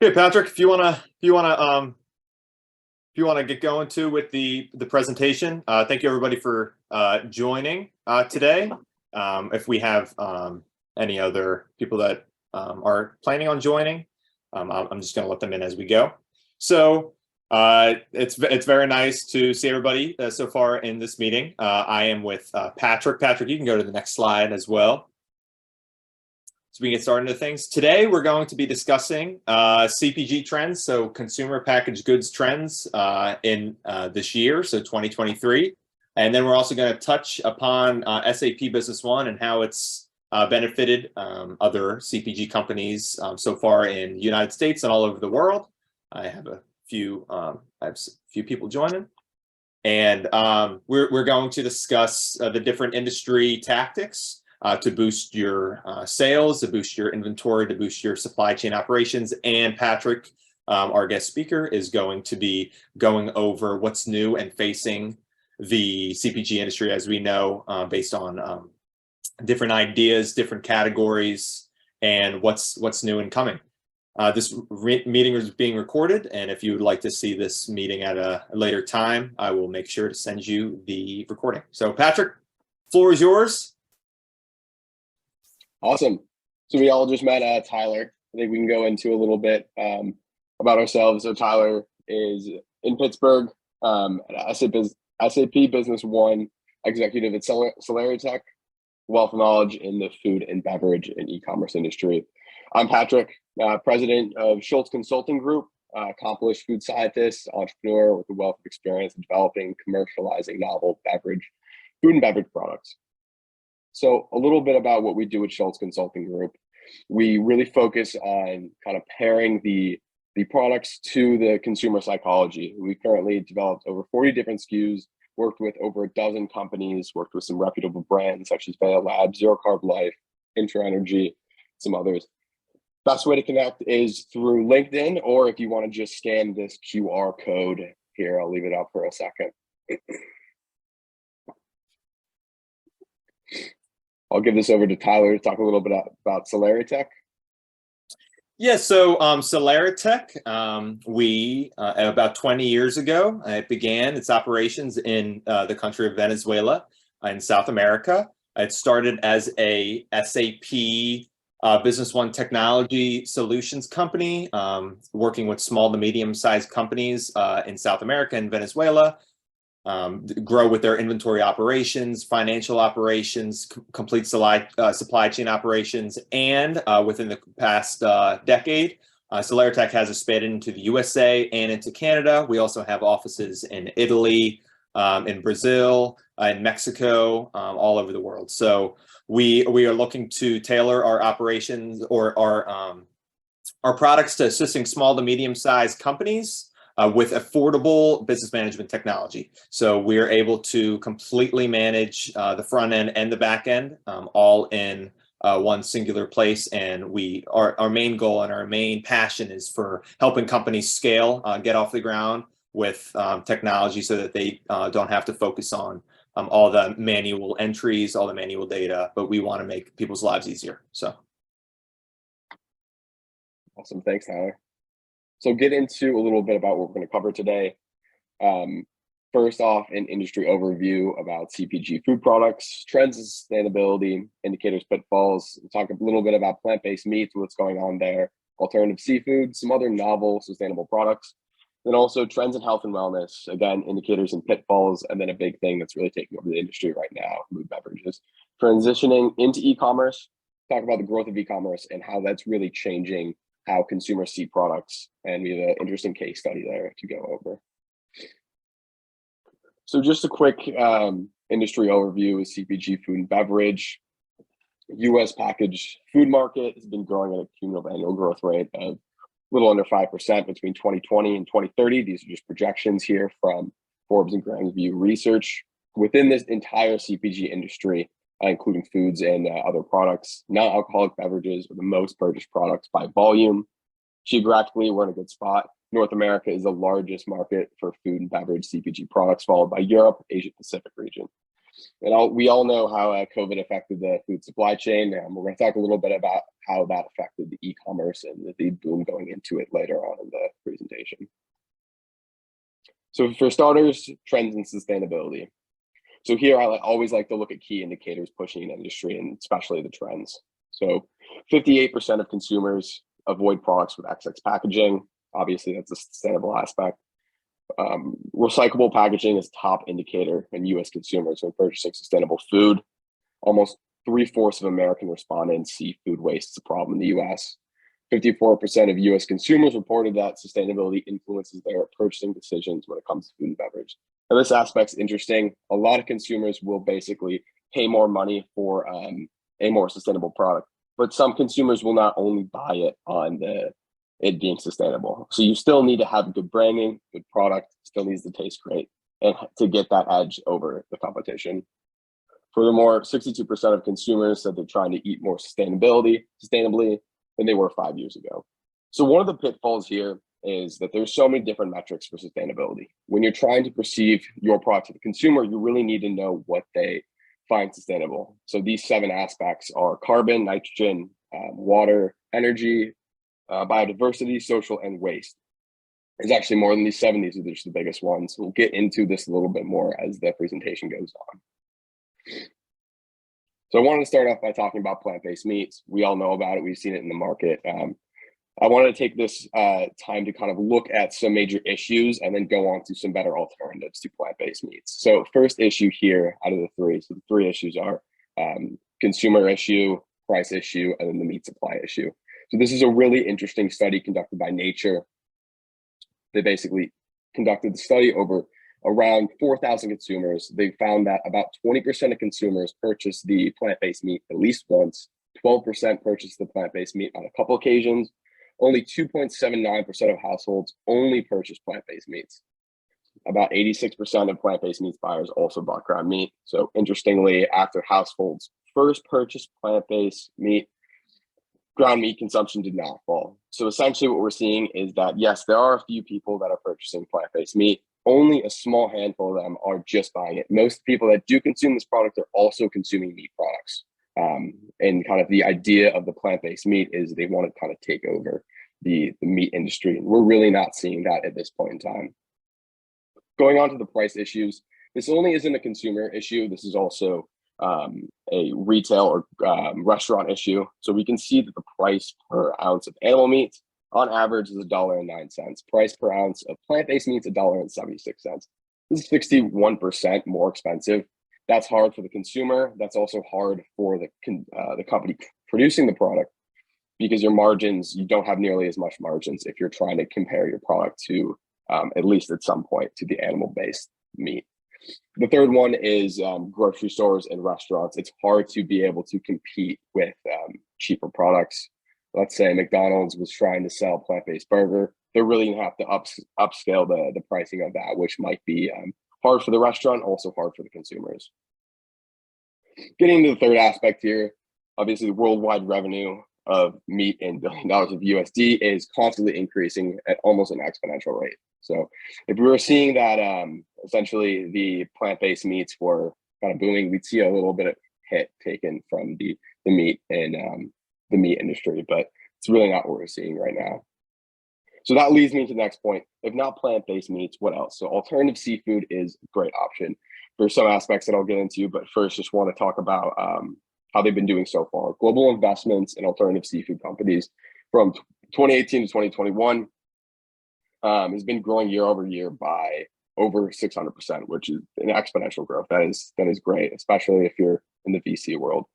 Okay, Patrick, if you wanna get going too with the presentation, thank you everybody for joining today. If we have any other people that are planning on joining, I'm just going to let them in as we go. So it's very nice to see everybody so far in this meeting. I am with Patrick. Patrick, you can go to the next slide as well. So we can get started into things. Today, we're going to be discussing CPG trends, so consumer packaged goods trends in this year, so 2023. And then we're also going to touch upon SAP Business One and how it's benefited other CPG companies so far in the United States and all over the world. I have a few people joining. And we're going to discuss the different industry tactics to boost your sales, to boost your inventory, to boost your supply chain operations. And Patrick, our guest speaker, is going to be going over what's new and facing the CPG industry, as we know, based on different ideas, different categories, and what's new and coming. This meeting is being recorded, and if you would like to see this meeting at a later time, I will make sure to send you the recording. So Patrick, floor is yours. Awesome. So we all just met Tyler. I think we can go into a little bit about ourselves. So Tyler is in Pittsburgh at SAP Business One, executive at CeleriTech, wealth of knowledge in the food and beverage and e-commerce industry. I'm Patrick, president of Schulz Consulting Group, accomplished food scientist, entrepreneur with a wealth of experience in developing, commercializing novel food and beverage products. So a little bit about what we do at Schulz Consulting Group. We really focus on kind of pairing the products to the consumer psychology. We currently developed over 40 different SKUs, worked with over a dozen companies, worked with some reputable brands such as Veil Labs, Zero Carb Life, Intra Energy, some others. Best way to connect is through LinkedIn, or if you want to just scan this QR code here, I'll leave it up for a second. I'll give this over to Tyler to talk a little bit about CeleriTech. Yeah, so CeleriTech, we about 20 years ago, it began its operations in the country of Venezuela in South America. It started as a SAP Business One technology solutions company, working with small to medium-sized companies in South America and Venezuela. Grow with their inventory operations, financial operations, complete supply chain operations, and within the past decade, CeleriTech has expanded into the USA and into Canada. We also have offices in Italy, in Brazil, in Mexico, all over the world. So we are looking to tailor our operations or our products to assisting small to medium-sized companies with affordable business management technology. So we're able to completely manage the front end and the back end all in one singular place. And our main goal and our main passion is for helping companies scale, get off the ground with technology so that they don't have to focus on all the manual entries, all the manual data, but we want to make people's lives easier. So. Awesome, thanks, Tyler. So get into a little bit about what we're going to cover today. First off, an industry overview about CPG food products, trends and sustainability, indicators, pitfalls. We'll talk a little bit about plant-based meats, what's going on there, alternative seafood, some other novel sustainable products, then also trends in health and wellness, again, indicators and pitfalls, and then a big thing that's really taking over the industry right now, food beverages. Transitioning into e-commerce, talk about the growth of e-commerce and how that's really changing how consumers see products, and we have an interesting case study there to go over. So just a quick industry overview of CPG food and beverage. U.S. packaged food market has been growing at a cumulative annual growth rate of a little under 5% between 2020 and 2030. These are just projections here from Forbes and Graham's View research. Within this entire CPG industry, including foods and other products, non-alcoholic beverages are the most purchased products by volume. Geographically, we're in a good spot. North America is the largest market for food and beverage CPG products, followed by Europe, Asia Pacific region. And we all know how COVID affected the food supply chain. We're going to talk a little bit about how that affected the e-commerce and the boom going into it later on in the presentation. So for starters, trends and sustainability. So here I always like to look at key indicators pushing an industry, and especially the trends. So 58% of consumers avoid products with XX packaging. Obviously, that's a sustainable aspect. Recyclable packaging is top indicator in US consumers when purchasing sustainable food. Almost 3/4 of American respondents see food waste as a problem in the US. 54% of US consumers reported that sustainability influences their purchasing decisions when it comes to food and beverage. Now, this aspect's interesting. A lot of consumers will basically pay more money for a more sustainable product, but some consumers will not only buy it on it being sustainable. So you still need to have good branding, good product, still needs to taste great, and to get that edge over the competition. Furthermore, 62% of consumers said they're trying to eat more sustainably than they were 5 years ago. So one of the pitfalls here is that there's so many different metrics for sustainability. When you're trying to perceive your product to the consumer, you really need to know what they find sustainable. So these 7 aspects are carbon, nitrogen, water, energy, biodiversity, social, and waste. There's actually more than these 7. These are just the biggest ones. We'll get into this a little bit more as the presentation goes on. So I wanted to start off by talking about plant-based meats. We all know about it. We've seen it in the market. I wanted to take this time to kind of look at some major issues and then go on to some better alternatives to plant-based meats. So first issue here out of the 3. So the 3 issues are consumer issue, price issue, and then the meat supply issue. So this is a really interesting study conducted by Nature. They basically conducted the study over around 4,000 consumers. They found that about 20% of consumers purchased the plant-based meat at least once, 12% purchased the plant-based meat on a couple occasions. Only 2.79% of households only purchase plant-based meats. About 86% of plant-based meats buyers also bought ground meat. So interestingly, after households first purchased plant-based meat, ground meat consumption did not fall. So essentially what we're seeing is that, yes, there are a few people that are purchasing plant-based meat. Only a small handful of them are just buying it. Most people that do consume this product are also consuming meat products. And kind of the idea of the plant-based meat is they want to kind of take over the meat industry. And we're really not seeing that at this point in time. Going on to the price issues, this only isn't a consumer issue. This is also a retail or restaurant issue. So we can see that the price per ounce of animal meat on average is $1.09. Price per ounce of plant-based meat is $1.76. This is 61% more expensive. That's hard for the consumer. That's also hard for the company producing the product, because your margins, you don't have nearly as much margins if you're trying to compare your product to, at least at some point, to the animal-based meat. The third one is grocery stores and restaurants. It's hard to be able to compete with cheaper products. Let's say McDonald's was trying to sell plant-based burger. They're really gonna have to upscale the pricing of that, which might be hard for the restaurant, also hard for the consumers. Getting to the third aspect here, obviously the worldwide revenue of meat in $1 billion of USD is constantly increasing at almost an exponential rate. So if we were seeing that essentially the plant-based meats were kind of booming, we'd see a little bit of hit taken from the meat and the meat industry, but it's really not what we're seeing right now. So that leads me to the next point. If not plant-based meats, what else? So alternative seafood is a great option for some aspects that I'll get into, but first just want to talk about how they've been doing so far. Global investments in alternative seafood companies from 2018 to 2021 has been growing year over year by over 600%, which is an exponential growth. That is great, especially if you're in the VC world.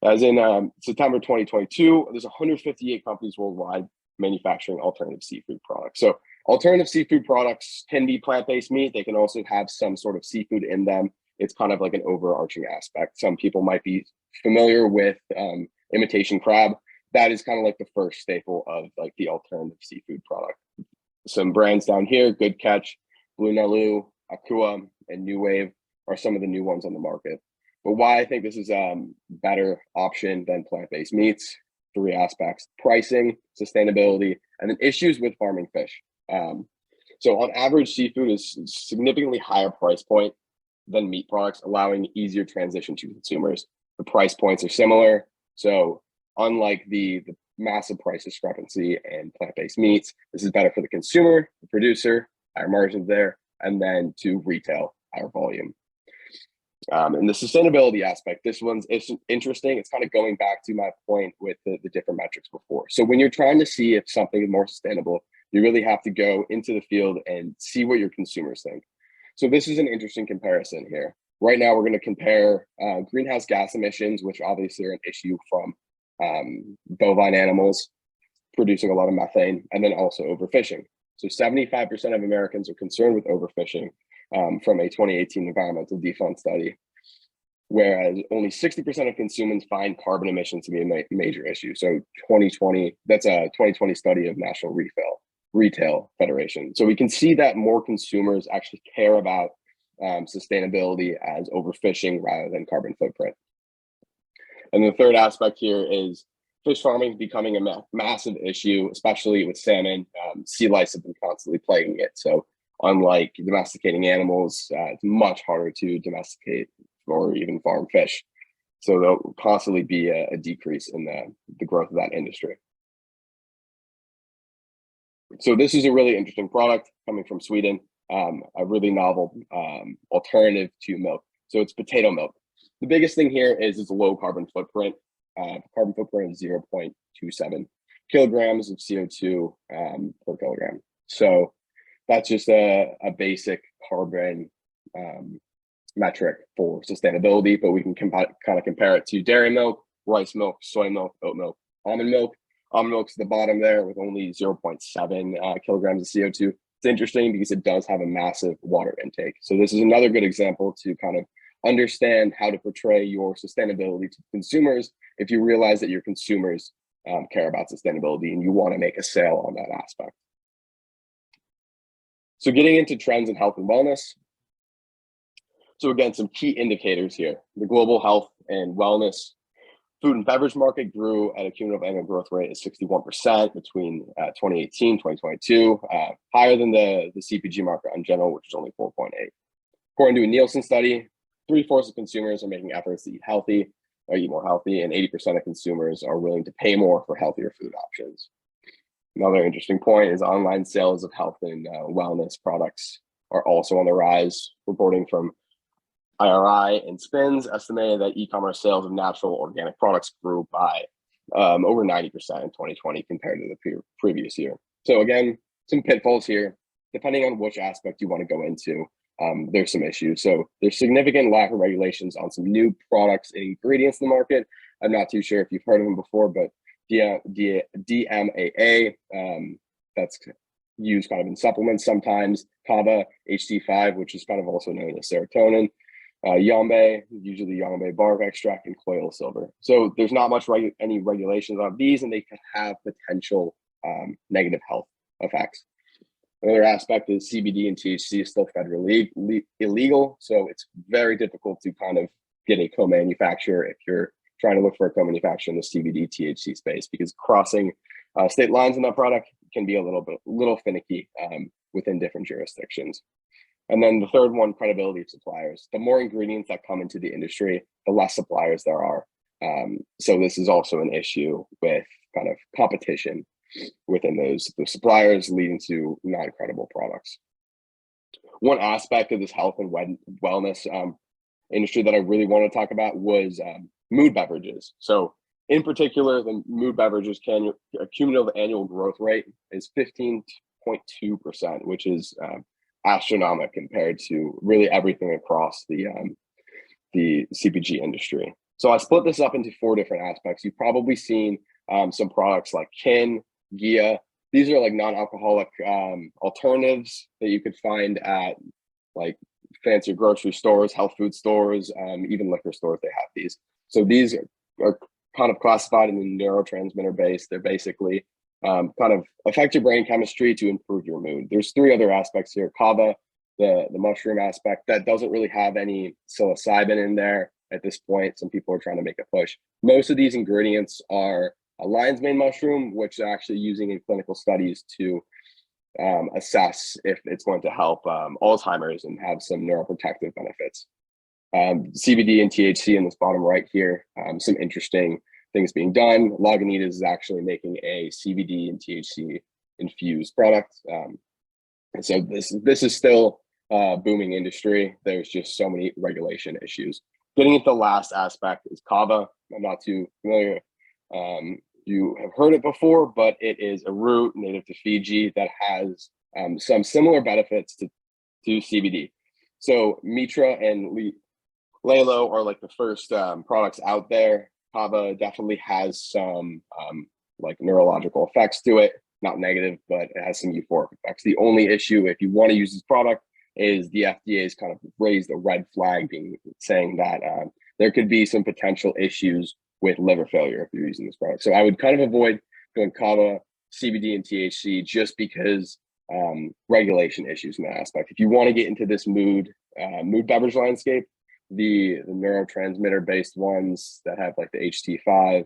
As in September 2022, there's 158 companies worldwide manufacturing alternative seafood products. So alternative seafood products can be plant-based meat. They can also have some sort of seafood in them. It's kind of like an overarching aspect. Some people might be familiar with imitation crab. That is kind of like the first staple of like the alternative seafood product. Some brands down here, Good Catch, Blue Nalu, Akua, and New Wave are some of the new ones on the market. But why I think this is a better option than plant-based meats, 3 aspects: pricing, sustainability, and then issues with farming fish. So on average, seafood is significantly higher price point than meat products, allowing easier transition to consumers. The price points are similar. So unlike the massive price discrepancy in plant-based meats, this is better for the consumer, the producer, our margins there, and then to retail, our volume. And the sustainability aspect, this one's interesting. It's kind of going back to my point with the different metrics before. So when you're trying to see if something is more sustainable, you really have to go into the field and see what your consumers think. So this is an interesting comparison here. Right now, we're going to compare greenhouse gas emissions, which obviously are an issue from bovine animals producing a lot of methane, and then also overfishing. So 75% of Americans are concerned with overfishing from a 2018 environmental defund study, whereas only 60% of consumers find carbon emissions to be a major issue. So 2020, that's a 2020 study of National Retail Federation. So we can see that more consumers actually care about sustainability as overfishing rather than carbon footprint. And the third aspect here is fish farming becoming a massive issue, especially with salmon. Sea lice have been constantly plaguing it. So unlike domesticating animals, it's much harder to domesticate or even farm fish. So there'll constantly be a decrease in the growth of that industry. So this is a really interesting product coming from Sweden, a really novel alternative to milk. So it's potato milk. The biggest thing here is its low carbon footprint. Carbon footprint is 0.27 kilograms of CO2 per kilogram. So that's just a basic carbon metric for sustainability, but we can kind of compare it to dairy milk, rice milk, soy milk, oat milk, almond milk. Almond milk's at the bottom there with only 0.7 kilograms of CO2. It's interesting because it does have a massive water intake. So this is another good example to kind of understand how to portray your sustainability to consumers if you realize that your consumers care about sustainability and you want to make a sale on that aspect. So getting into trends in health and wellness. So again, some key indicators here. The global health and wellness food and beverage market grew at a cumulative annual growth rate of 61% between 2018 2022, higher than the CPG market in general, which is only 4.8. According to a Nielsen study, 3/4 of consumers are making efforts to eat healthy or eat more healthy, and 80% of consumers are willing to pay more for healthier food options. Another interesting point is online sales of health and wellness products are also on the rise. Reporting from IRI and Spins estimated that e-commerce sales of natural organic products grew by over 90% in 2020 compared to the previous year. So again, some pitfalls here. Depending on which aspect you want to go into, there's some issues. So there's significant lack of regulations on some new products and ingredients in the market. I'm not too sure if you've heard of them before, but DMAA, that's used kind of in supplements sometimes, Kava, HT5, which is kind of also known as serotonin, Yambe, usually Yambe bark extract, and colloidal silver. So there's not much any regulations on these, and they can have potential negative health effects. Another aspect is CBD and THC is still federally illegal, so it's very difficult to kind of get a co-manufacturer if you're trying to look for a co-manufacturer in the CBD THC space, because crossing state lines in that product can be a little finicky within different jurisdictions. And then the third one, credibility of suppliers. The more ingredients that come into the industry, the less suppliers there are. So this is also an issue with kind of competition within those suppliers, leading to non-credible products. One aspect of this health and wellness industry that I really want to talk about was mood beverages. So in particular, the mood beverages cumulative annual growth rate is 15.2%, which is astronomical compared to really everything across the CPG industry. So I split this up into 4 different aspects. You've probably seen some products like Kin, Gia. These are like non-alcoholic alternatives that you could find at like fancy grocery stores, health food stores, even liquor stores. They have these. So these are kind of classified in the neurotransmitter base. They're basically kind of affect your brain chemistry to improve your mood. There's 3 other aspects here. Kava, the mushroom aspect, that doesn't really have any psilocybin in there at this point. Some people are trying to make a push. Most of these ingredients are a lion's mane mushroom, which they're actually using in clinical studies to assess if it's going to help Alzheimer's and have some neuroprotective benefits. CBD and THC in this bottom right here. Some interesting things being done. Lagunitas is actually making a CBD and THC infused product. And so this is still a booming industry. There's just so many regulation issues. Getting into the last aspect is kava. I'm not too familiar. You have heard it before, but it is a root native to Fiji that has some similar benefits to CBD. So Mitra and Lalo are like the first products out there. Kava definitely has some like neurological effects to it, not negative, but it has some euphoric effects. The only issue, if you want to use this product, is the FDA's kind of raised a red flag, saying that there could be some potential issues with liver failure if you're using this product. So I would kind of avoid going kava, CBD, and THC just because regulation issues in that aspect. If you want to get into this mood beverage landscape, the neurotransmitter based ones that have like the HT5,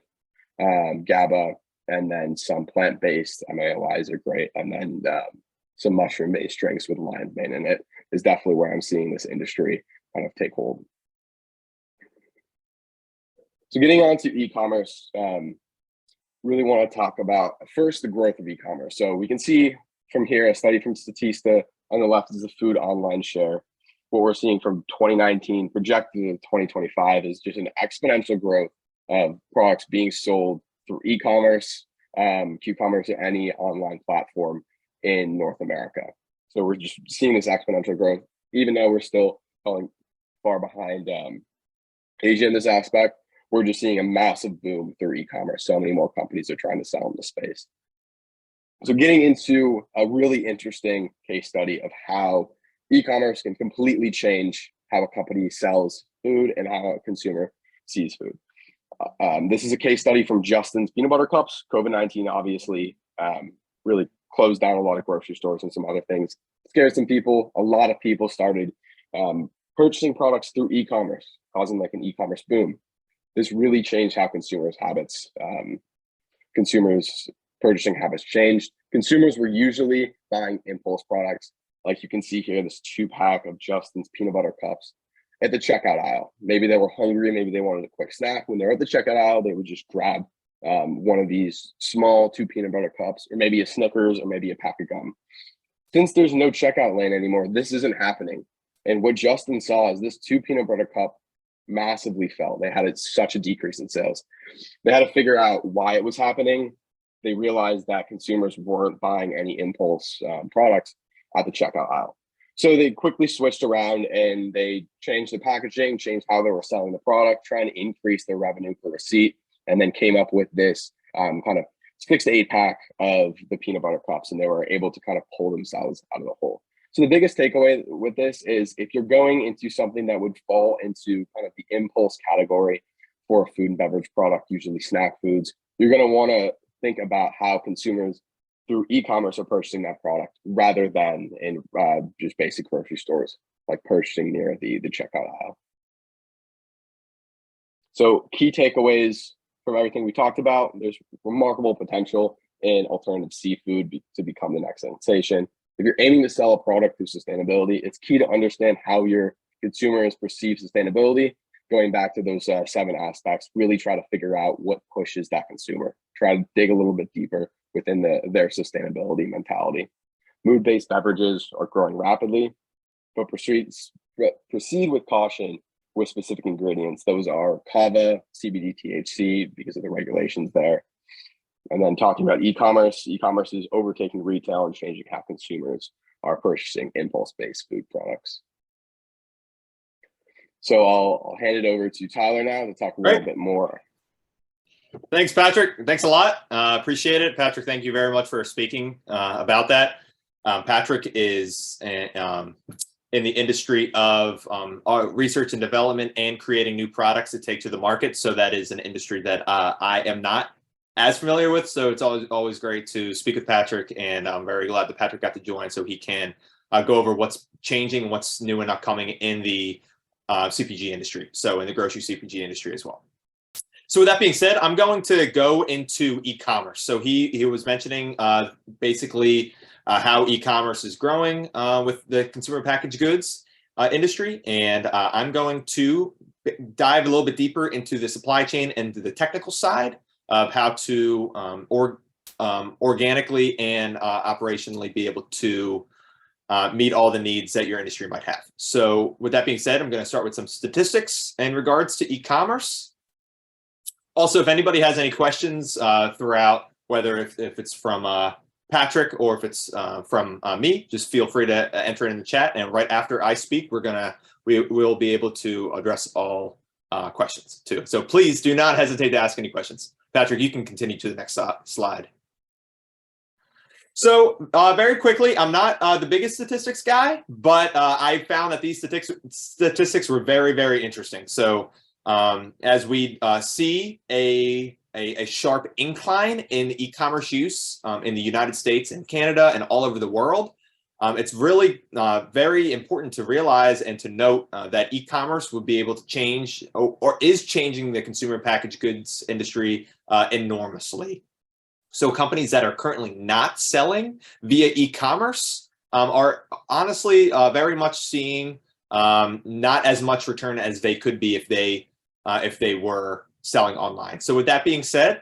GABA, and then some plant-based MAOIs are great. And then some mushroom-based drinks with lion's mane in it is definitely where I'm seeing this industry kind of take hold. So getting on to e-commerce, really want to talk about first the growth of e-commerce. So we can see from here, a study from Statista on the left is the food online share. What we're seeing from 2019 projected in 2025 is just an exponential growth of products being sold through e-commerce, Q-commerce, or any online platform in North America. So we're just seeing this exponential growth, even though we're still falling far behind Asia in this aspect. We're just seeing a massive boom through e-commerce. So many more companies are trying to sell in the space. So getting into a really interesting case study of how e-commerce can completely change how a company sells food and how a consumer sees food. This is a case study from Justin's Peanut Butter Cups. COVID-19 obviously really closed down a lot of grocery stores and some other things. Scared some people. A lot of people started purchasing products through e-commerce, causing like an e-commerce boom. This really changed how consumers' purchasing habits changed. Consumers were usually buying impulse products. Like you can see here, this 2-pack of Justin's Peanut Butter Cups at the checkout aisle. Maybe they were hungry, maybe they wanted a quick snack. When they're at the checkout aisle, they would just grab one of these small 2 peanut butter cups, or maybe a Snickers, or maybe a pack of gum. Since there's no checkout lane anymore, this isn't happening. And what Justin saw is this 2 peanut butter cup massively fell. They had such a decrease in sales. They had to figure out why it was happening. They realized that consumers weren't buying any impulse products at the checkout aisle. So they quickly switched around and they changed the packaging, changed how they were selling the product, trying to increase their revenue per receipt, and then came up with this kind of 6 to 8 pack of the peanut butter cups, and they were able to kind of pull themselves out of the hole. So the biggest takeaway with this is if you're going into something that would fall into kind of the impulse category for a food and beverage product, usually snack foods, you're going to want to think about how consumers through e-commerce are purchasing that product rather than in just basic grocery stores, like purchasing near the checkout aisle. So key takeaways from everything we talked about: there's remarkable potential in alternative seafood to become the next sensation. If you're aiming to sell a product through sustainability, it's key to understand how your consumers perceive sustainability. Going back to those 7 aspects, really try to figure out what pushes that consumer. Try to dig a little bit deeper within their sustainability mentality. Mood-based beverages are growing rapidly, but proceed with caution with specific ingredients. Those are kava, CBD, THC, because of the regulations there. And then talking about e-commerce is overtaking retail and changing how consumers are purchasing impulse-based food products. So I'll hand it over to Tyler now to talk a little bit more. Thanks, Patrick. Thanks a lot. Appreciate it. Patrick, thank you very much for speaking about that. Patrick is in the industry of research and development and creating new products to take to the market. So that is an industry that I am not as familiar with. So it's always great to speak with Patrick, and I'm very glad that Patrick got to join so he can go over what's changing, what's new and upcoming in the CPG industry. So in the grocery CPG industry as well. So with that being said, I'm going to go into e-commerce. So he was mentioning basically how e-commerce is growing with the consumer packaged goods. industry, and I'm going to dive a little bit deeper into the supply chain and the technical side of how to organically and operationally be able to meet all the needs that your industry might have. So with that being said, I'm going to start with some statistics in regards to e-commerce. Also, if anybody has any questions throughout, whether if it's from Patrick or if it's from me, just feel free to enter it in the chat. And right after I speak, we will be able to address all questions too. So please do not hesitate to ask any questions. Patrick, you can continue to the next slide. So very quickly, I'm not the biggest statistics guy, but I found that these statistics were very, very interesting. So as we see a sharp incline in e-commerce use in the United States and Canada and all over the world, it's really very important to realize and to note that e-commerce would be able to change or is changing the consumer packaged goods industry enormously. So companies that are currently not selling via e-commerce are honestly very much seeing not as much return as they could be if they were selling online. So with that being said,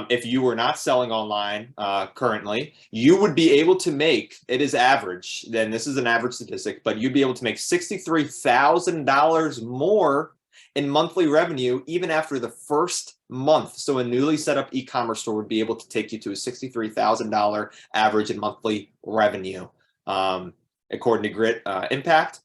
if you were not selling online currently, you would be able to make, it is average, then this is an average statistic, but you'd be able to make $63,000 more in monthly revenue even after the first month. So a newly set up e-commerce store would be able to take you to a $63,000 average in monthly revenue, according to Grit Impact.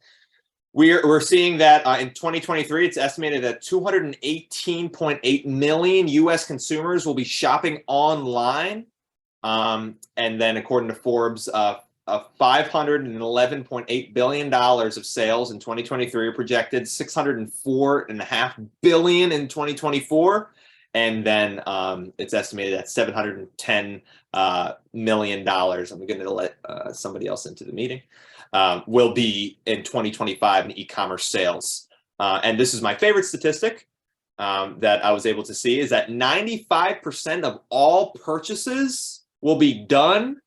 We're seeing that in 2023, it's estimated that 218.8 million US consumers will be shopping online. And then according to Forbes, $511.8 billion of sales in 2023 are projected, $604.5 billion in 2024. And then it's estimated at $710 million. I'm going to let somebody else into the meeting. Will be in 2025 in e-commerce sales. And this is my favorite statistic that I was able to see, is that 95% of all purchases will be done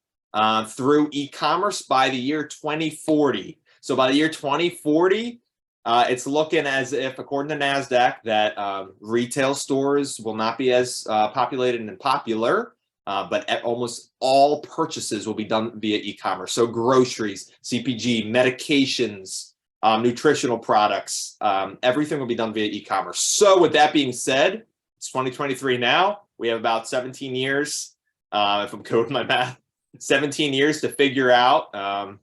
through e-commerce by the year 2040. So by the year 2040, it's looking as if, according to NASDAQ, that retail stores will not be as populated and popular, but almost all purchases will be done via e-commerce. So groceries, CPG, medications, nutritional products, everything will be done via e-commerce. So with that being said, it's 2023 now. We have about 17 years, if I'm good with my math, 17 years to figure out how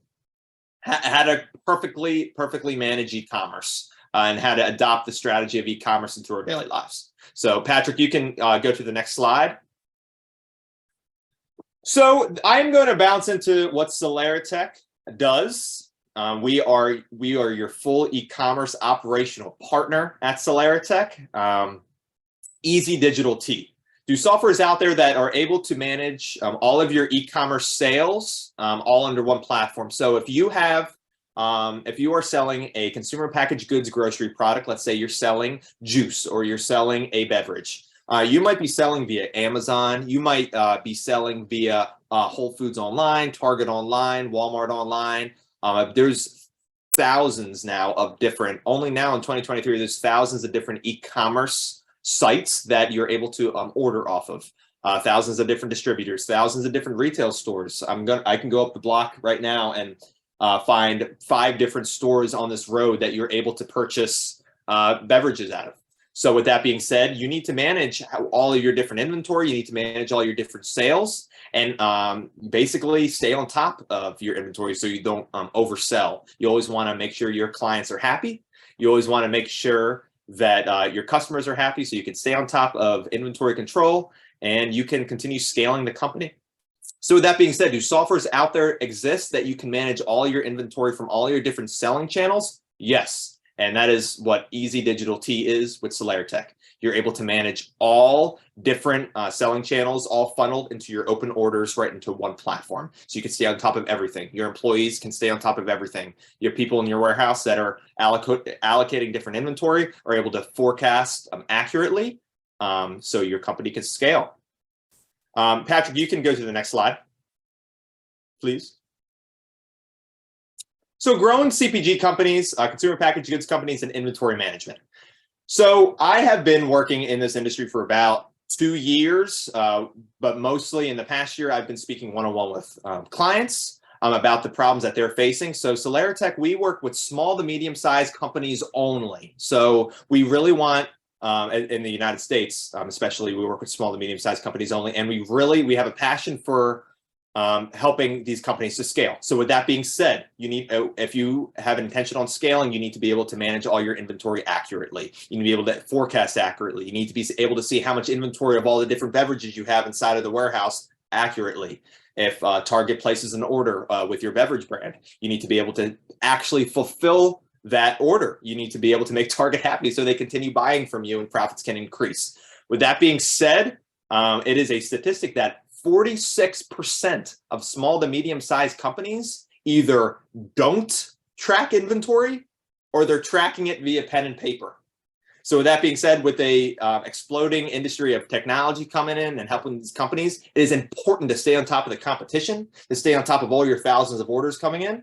to perfectly manage e-commerce and how to adopt the strategy of e-commerce into our daily lives. So Patrick, you can go to the next slide. So I'm going to bounce into what CeleriTech does. We are your full e-commerce operational partner at CeleriTech. Easy Digital T. Do softwares out there that are able to manage all of your e-commerce sales all under one platform. So if you have, if you are selling a consumer packaged goods grocery product, let's say you're selling juice or you're selling a beverage, you might be selling via Amazon. You might be selling via Whole Foods online, Target online, Walmart online. There's thousands now of different, only now in 2023, there's thousands of different e-commerce sites that you're able to order off of. Thousands of different distributors, thousands of different retail stores. I can go up the block right now and find 5 different stores on this road that you're able to purchase beverages out of. So with that being said, you need to manage all of your different inventory. You need to manage all your different sales and basically stay on top of your inventory so you don't oversell. You always want to make sure your clients are happy. You always want to make sure that your customers are happy so you can stay on top of inventory control and you can continue scaling the company. So with that being said, do softwares out there exist that you can manage all your inventory from all your different selling channels? Yes. And that is what Easy Digital T is with CeleriTech. You're able to manage all different selling channels, all funneled into your open orders right into one platform. So you can stay on top of everything. Your employees can stay on top of everything. Your people in your warehouse that are allocating different inventory are able to forecast accurately so your company can scale. Patrick, you can go to the next slide, please. So growing CPG companies, consumer packaged goods companies, and inventory management. So I have been working in this industry for about 2 years, but mostly in the past year, I've been speaking one-on-one with clients about the problems that they're facing. So CeleriTech, we work with small to medium-sized companies only. So we really want, in the United States, especially, we work with small to medium-sized companies only, and we have a passion for helping these companies to scale. So with that being said, if you have an intention on scaling, you need to be able to manage all your inventory accurately. You need to be able to forecast accurately. You need to be able to see how much inventory of all the different beverages you have inside of the warehouse accurately. If Target places an order with your beverage brand, you need to be able to actually fulfill that order. You need to be able to make Target happy so they continue buying from you and profits can increase. With that being said, it is a statistic that 46% of small to medium-sized companies either don't track inventory or they're tracking it via pen and paper. So with that being said, with a exploding industry of technology coming in and helping these companies, it is important to stay on top of the competition, to stay on top of all your thousands of orders coming in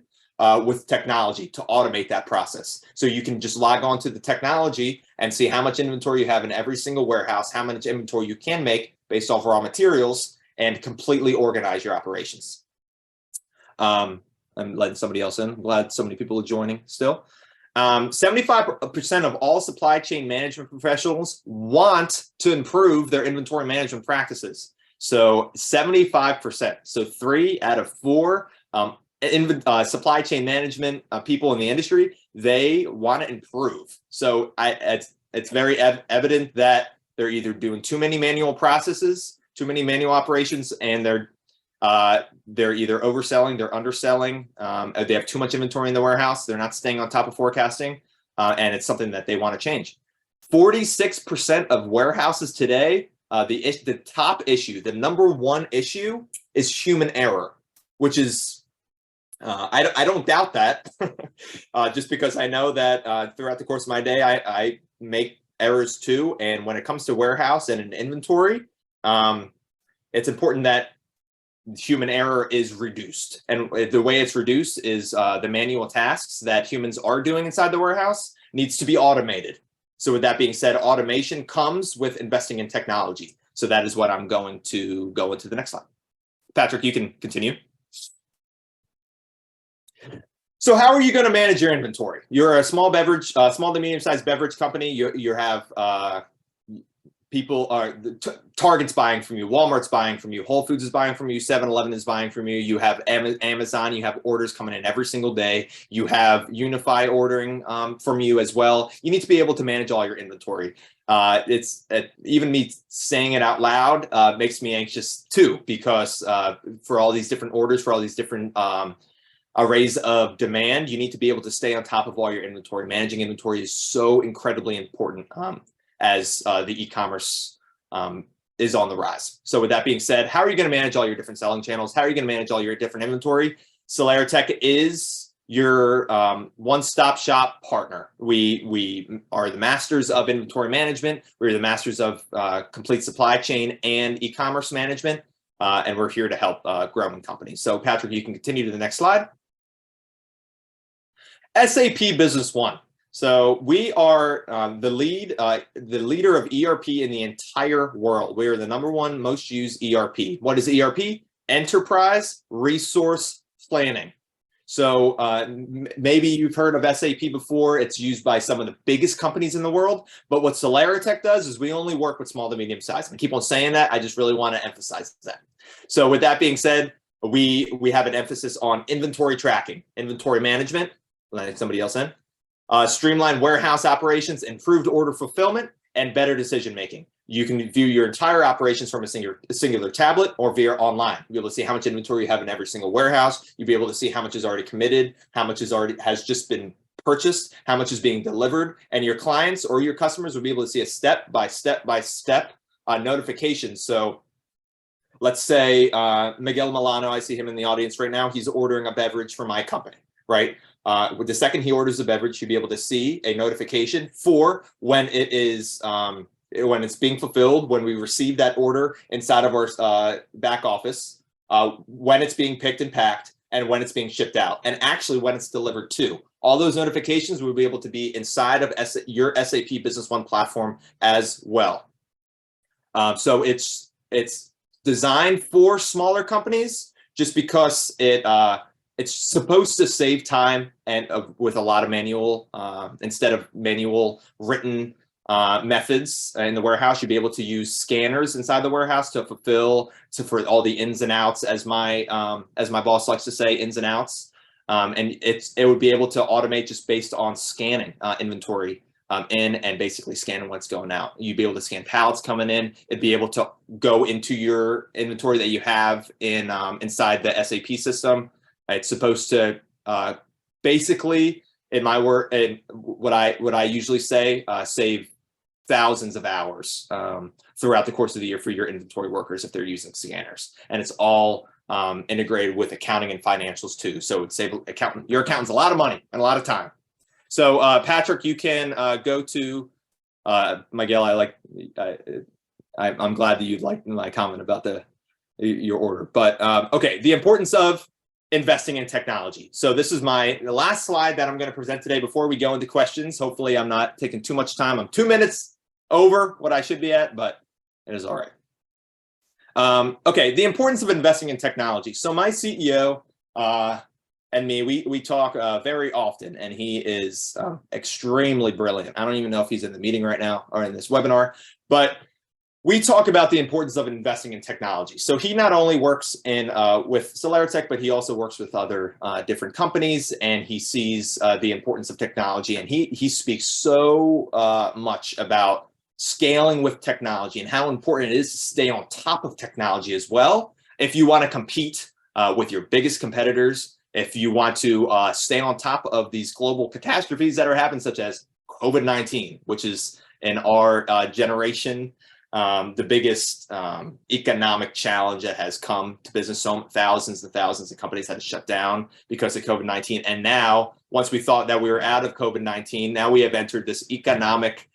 with technology to automate that process. So you can just log on to the technology and see how much inventory you have in every single warehouse, how much inventory you can make based off raw materials, and completely organize your operations. I'm letting somebody else in. I'm glad so many people are joining still. 75% of all supply chain management professionals want to improve their inventory management practices. So 75%. So 3 out of 4 supply chain management people in the industry, they want to improve. So it's very evident that they're either doing too many manual processes, too many manual operations, and they're either overselling, they're underselling, they have too much inventory in the warehouse, they're not staying on top of forecasting, and it's something that they want to change. 46% of warehouses today, the top issue, the number one issue is human error, which is, I don't doubt that, just because I know that throughout the course of my day, I make errors too, and when it comes to warehouse and an inventory, it's important that human error is reduced. And the way it's reduced is the manual tasks that humans are doing inside the warehouse needs to be automated. So with that being said, automation comes with investing in technology. So that is what I'm going to go into the next slide. Patrick, you can continue. So how are you going to manage your inventory? You're a small to medium-sized beverage company. You have people Target's buying from you, Walmart's buying from you, Whole Foods is buying from you, 7-Eleven is buying from you. You have Amazon, you have orders coming in every single day. You have Unify ordering from you as well. You need to be able to manage all your inventory. Even me saying it out loud makes me anxious too, because for all these different orders, for all these different arrays of demand, you need to be able to stay on top of all your inventory. Managing inventory is so incredibly important as the e-commerce is on the rise. So with that being said, how are you going to manage all your different selling channels? How are you going to manage all your different inventory? CeleriTech is your one-stop shop partner. We are the masters of inventory management. We're the masters of complete supply chain and e-commerce management, and we're here to help growing companies. So Patrick, you can continue to the next slide. SAP Business One. So we are the leader of ERP in the entire world. We are the #1 most used ERP. What is ERP? Enterprise Resource Planning. So maybe you've heard of SAP before. It's used by some of the biggest companies in the world. But what CeleriTech does is we only work with small to medium size. I keep on saying that. I just really want to emphasize that. So with that being said, we have an emphasis on inventory tracking, inventory management. Letting somebody else in. Streamlined warehouse operations, improved order fulfillment, and better decision making. You can view your entire operations from a singular tablet or via online. You'll be able to see how much inventory you have in every single warehouse. You'll be able to see how much is already committed, how much has just been purchased, how much is being delivered, and your clients or your customers will be able to see a step-by-step notification. So let's say Miguel Milano, I see him in the audience right now. He's ordering a beverage for my company, right? With the second he orders the beverage, you'll be able to see a notification for when it is when it's being fulfilled, when we receive that order inside of our back office, when it's being picked and packed, and when it's being shipped out, and actually when it's delivered to. All those notifications will be able to be inside of your SAP Business One platform as well. So it's designed for smaller companies just because it's supposed to save time and with a lot of manual, instead of manual written methods in the warehouse, you'll be able to use scanners inside the warehouse to for all the ins and outs, as my boss likes to say, ins and outs. And it would be able to automate just based on scanning inventory in and basically scanning what's going out. You'd be able to scan pallets coming in. It'd be able to go into your inventory that you have in inside the SAP system. It's supposed to basically, in my word, and what I usually say, save thousands of hours throughout the course of the year for your inventory workers if they're using scanners. And it's all integrated with accounting and financials too. So it'd save your accountants a lot of money and a lot of time. So Patrick, you can go to Miguel. I'm glad that you liked my comment about your order. But okay, the importance of investing in technology. So this is the last slide that I'm going to present today before we go into questions. Hopefully I'm not taking too much time. I'm 2 minutes over what I should be at, but it is all right. Okay, the importance of investing in technology. So my CEO and me, we talk very often, and he is extremely brilliant. I don't even know if he's in the meeting right now or in this webinar, but we talk about the importance of investing in technology. So he not only works with CeleriTech, but he also works with other different companies, and he sees the importance of technology. And he speaks so much about scaling with technology and how important it is to stay on top of technology as well. If you want to compete with your biggest competitors, if you want to stay on top of these global catastrophes that are happening, such as COVID-19, which is in our generation, the biggest economic challenge that has come to business. So thousands and thousands of companies had to shut down because of COVID-19. And now, once we thought that we were out of COVID-19, now we have entered this economic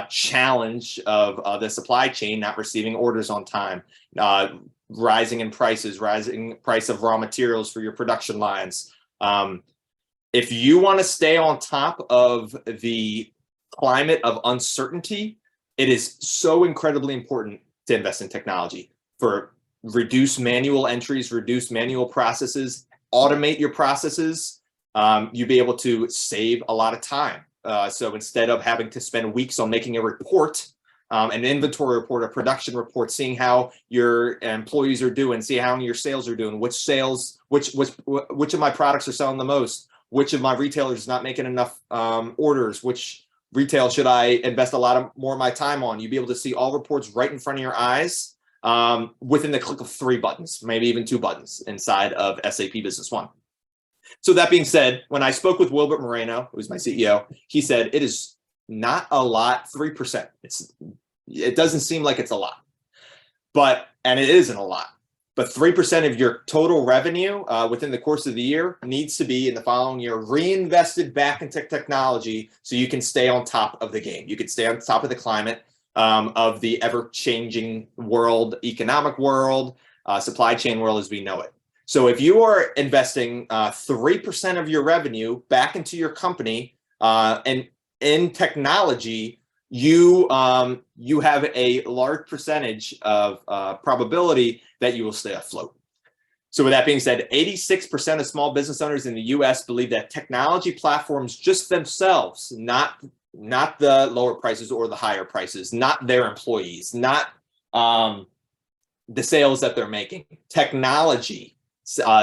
challenge of the supply chain not receiving orders on time, rising in prices, rising price of raw materials for your production lines. If you want to stay on top of the climate of uncertainty, it is so incredibly important to invest in technology for reduce manual entries, reduce manual processes, automate your processes. You'll be able to save a lot of time. So instead of having to spend weeks on making a report, an inventory report, a production report, seeing how your employees are doing, see how your sales are doing, which of my products are selling the most, which of my retailers is not making enough orders, which retail should I invest a lot more of my time on. You'll be able to see all reports right in front of your eyes within the click of 3 buttons, maybe even 2 buttons inside of SAP Business One. So that being said, when I spoke with Wilbert Moreno, who's my CEO, he said it is not a lot, 3%. It doesn't seem like it's a lot, and it isn't a lot. But 3% of your total revenue within the course of the year needs to be in the following year reinvested back into technology so you can stay on top of the game. You can stay on top of the climate of the ever-changing world, economic world, supply chain world as we know it. So if you are investing 3% of your revenue back into your company and in technology, you have a large percentage of probability that you will stay afloat. So with that being said, 86% of small business owners in the US believe that technology platforms just themselves, not the lower prices or the higher prices, not their employees, not the sales that they're making, technology,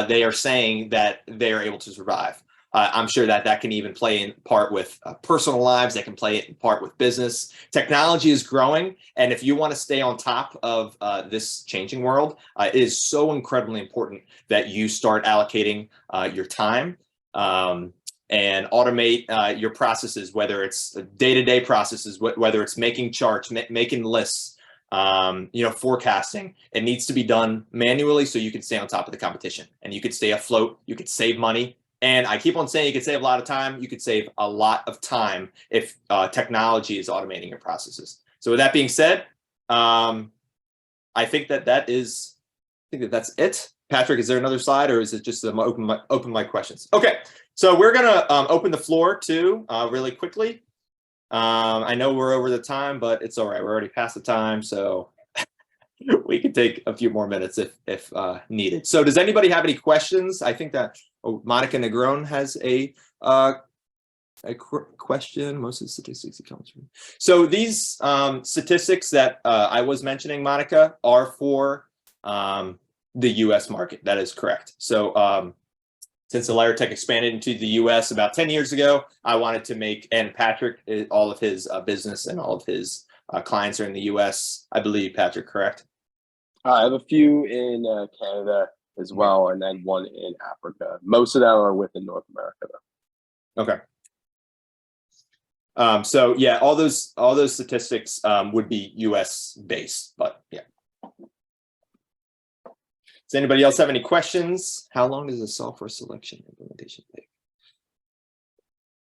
they are saying that they are able to survive. I'm sure that can even play in part with personal lives. That can play in part with business. Technology is growing, and if you want to stay on top of this changing world, it is so incredibly important that you start allocating your time and automate your processes, whether it's day-to-day processes, whether it's making charts, making lists, forecasting. It needs to be done manually so you can stay on top of the competition and you can stay afloat. You could save money. And I keep on saying you could save a lot of time. You could save a lot of time if technology is automating your processes. So with that being said, I think that's it. Patrick, is there another slide, or is it just some open mic questions? Okay, so we're gonna open the floor too, really quickly. I know we're over the time, but it's all right. We're already past the time, so we can take a few more minutes if needed. So does anybody have any questions? I think that Monica Negron has a question. Most of the statistics it comes from. So these statistics that I was mentioning, Monica, are for the U.S. market. That is correct. So since CeleriTech expanded into the U.S. about 10 years ago, I wanted to make, and Patrick, all of his business and all of his clients are in the U.S. I believe, Patrick, correct? I have a few in Canada as well, and then one in Africa. Most of them are within North America, though. Okay. So yeah, all those statistics would be U.S. based, but yeah. Does anybody else have any questions? How long does the software selection implementation take?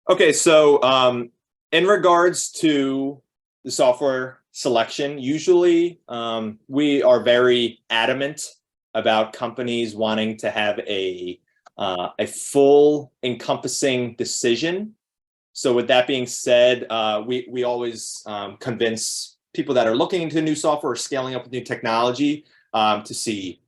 Okay, so in regards to the software selection, usually we are very adamant about companies wanting to have a full encompassing decision. So with that being said, we always convince people that are looking into new software or scaling up with new technology to see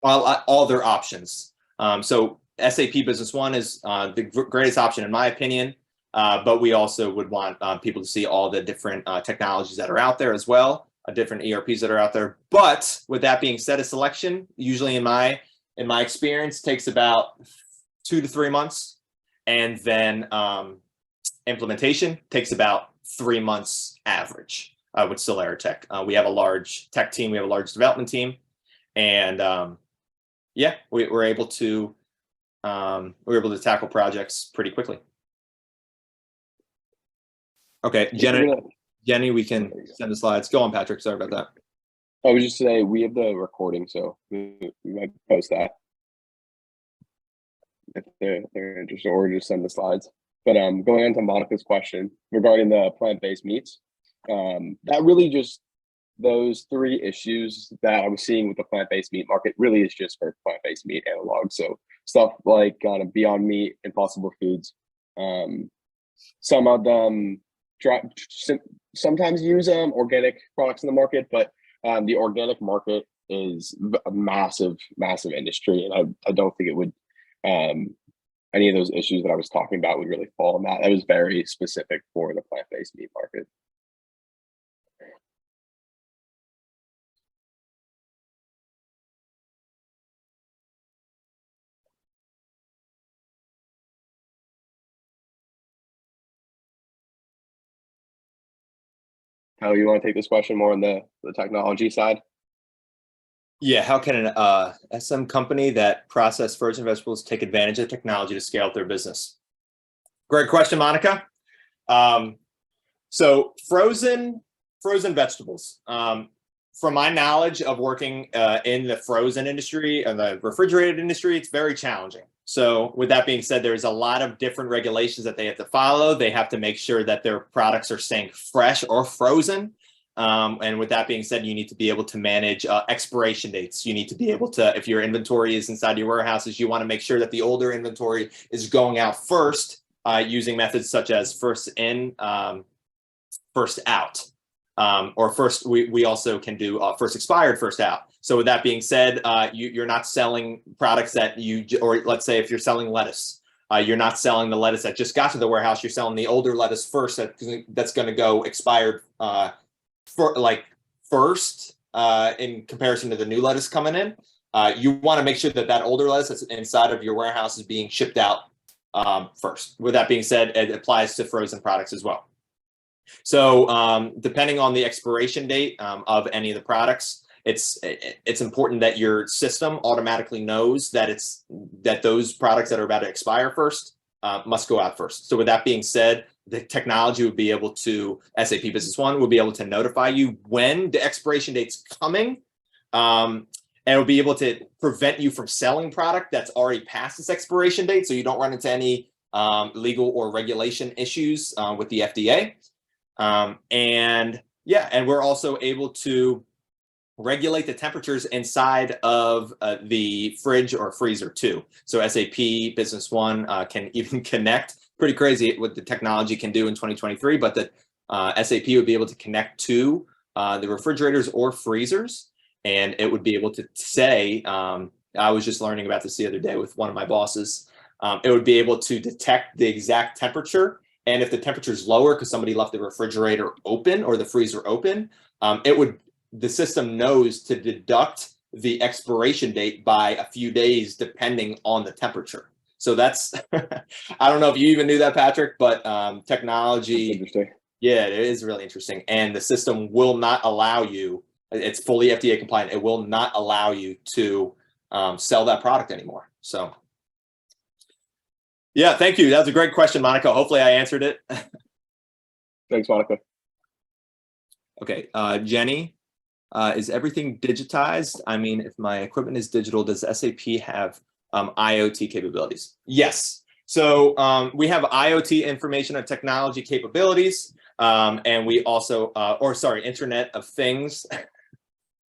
all their options. So SAP Business One is the greatest option in my opinion, but we also would want people to see all the different technologies that are out there as well, different ERPs that are out there. But with that being said, a selection usually in my experience takes about 2 to 3 months, and then implementation takes about 3 months average with CeleriTech. We have a large tech team, we have a large development team, and yeah, we're able to tackle projects pretty quickly. Okay, Jenny, we can send the slides. Go on, Patrick. Sorry about that. I was just saying we have the recording, so we might post that if they're interested, or just send the slides. But going on to Monica's question regarding the plant-based meats, that really just those 3 issues that I was seeing with the plant-based meat market really is just for plant-based meat analogs. So stuff like Beyond Meat, Impossible Foods. Some of them sometimes use organic products in the market, but the organic market is a massive industry, and I don't think it would any of those issues that I was talking about would really fall in that. That was very specific for the plant-based meat market. How you want to take this question more on the technology side? Yeah, how can an SM company that process frozen vegetables take advantage of technology to scale up their business? Great question, Monica. So frozen vegetables. From my knowledge of working in the frozen industry and the refrigerated industry, it's very challenging. So with that being said, there's a lot of different regulations that they have to follow. They have to make sure that their products are staying fresh or frozen. And with that being said, you need to be able to manage expiration dates. You need to be able to, if your inventory is inside your warehouses, you want to make sure that the older inventory is going out first using methods such as first in, first out. Or first, we also can do first expired, first out. So with that being said, you're not selling products that or let's say if you're selling lettuce, you're not selling the lettuce that just got to the warehouse. You're selling the older lettuce first that's going to go expired first in comparison to the new lettuce coming in. You want to make sure that older lettuce that's inside of your warehouse is being shipped out first. With that being said, it applies to frozen products as well. So depending on the expiration date of any of the products, it's important that your system automatically knows that those products that are about to expire first must go out first. So with that being said, the technology would be able to, SAP Business One would be able to notify you when the expiration date's coming, and it will be able to prevent you from selling product that's already past its expiration date, so you don't run into any legal or regulation issues with the FDA. And yeah, and we're also able to regulate the temperatures inside of the fridge or freezer too. So SAP Business One can even connect. Pretty crazy what the technology can do in 2023, but the SAP would be able to connect to the refrigerators or freezers, and it would be able to say, I was just learning about this the other day with one of my bosses, it would be able to detect the exact temperature, and if the temperature is lower because somebody left the refrigerator open or the freezer open, the system knows to deduct the expiration date by a few days depending on the temperature. So that's, I don't know if you even knew that, Patrick, but technology, That's interesting. yeah, it is really interesting. And the system will not allow you, it's fully FDA compliant, it will not allow you to sell that product anymore. So yeah, thank you. That was a great question, Monica. Hopefully I answered it. Thanks, Monica. Okay, Jenny, is everything digitized? I mean, if my equipment is digital, does SAP have IoT capabilities? Yes. So we have IoT, information and technology capabilities, and we also, Internet of Things.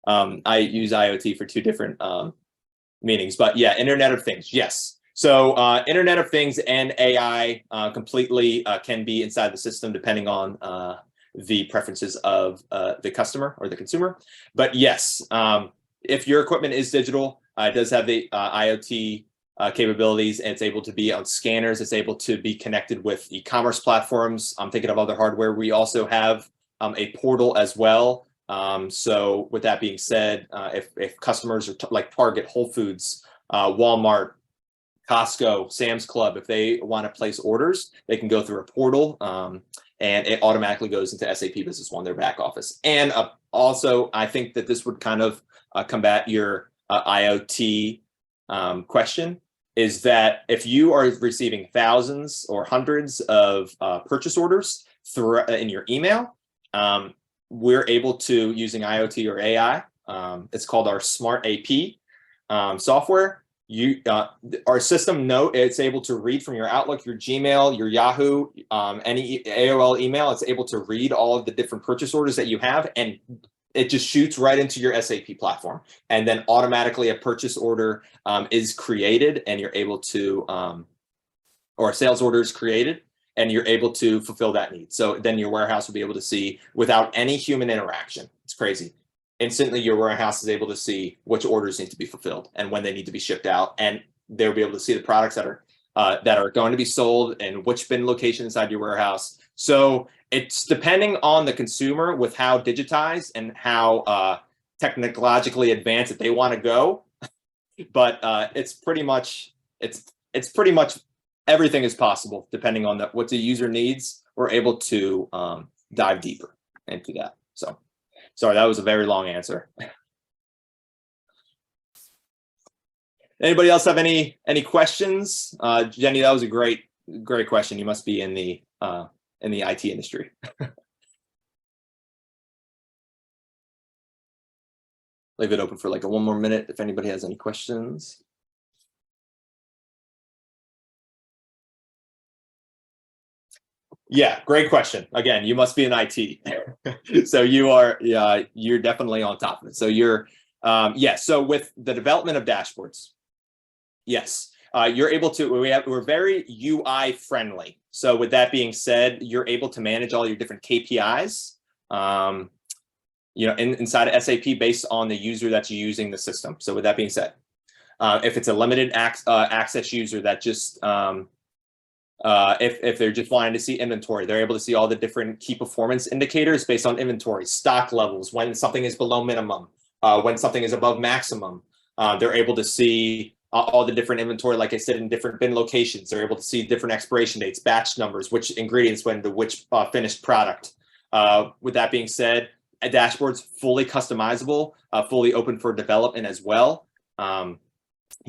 I use IoT for two different meanings, but yeah, Internet of Things, yes. So Internet of Things and AI completely can be inside the system depending on the preferences of the customer or the consumer. But yes, if your equipment is digital, it does have the IoT capabilities, and it's able to be on scanners. It's able to be connected with e-commerce platforms. I'm thinking of other hardware. We also have a portal as well. So with that being said, if customers are like Target, Whole Foods, Walmart, Costco, Sam's Club, if they want to place orders, they can go through a portal, and it automatically goes into SAP Business One, their back office. And also, I think that this would kind of combat your IoT question, is that if you are receiving thousands or hundreds of purchase orders through in your email, we're able to, using IoT or AI, it's called our Smart AP software. Our system it's able to read from your Outlook, your Gmail, your Yahoo, any AOL email. It's able to read all of the different purchase orders that you have, and it just shoots right into your SAP platform. And then automatically a purchase order is created, and you're able to, or a sales order is created, and you're able to fulfill that need. So then your warehouse will be able to see without any human interaction. It's crazy. Instantly, your warehouse is able to see which orders need to be fulfilled and when they need to be shipped out, and they'll be able to see the products that are going to be sold and which bin location inside your warehouse. So it's depending on the consumer with how digitized and how technologically advanced that they want to go. But it's pretty much everything is possible depending on what the user needs. We're able to dive deeper into that. So. Sorry, that was a very long answer. Anybody else have any questions? Jenny, that was a great question. You must be in the IT industry. Leave it open for like one more minute if anybody has any questions. Yeah, great question. Again, you must be in IT. So you're definitely on top of it. So you're, so with the development of dashboards, yes, you're able to, we're very UI friendly. So with that being said, you're able to manage all your different KPIs, inside of SAP based on the user that's using the system. So with that being said, if it's a limited access user that just, if they're just wanting to see inventory, they're able to see all the different key performance indicators based on inventory, stock levels, when something is below minimum, when something is above maximum. They're able to see all the different inventory, like I said, in different bin locations. They're able to see different expiration dates, batch numbers, which ingredients went into which finished product. With that being said, a dashboard's fully customizable, fully open for development as well. You'll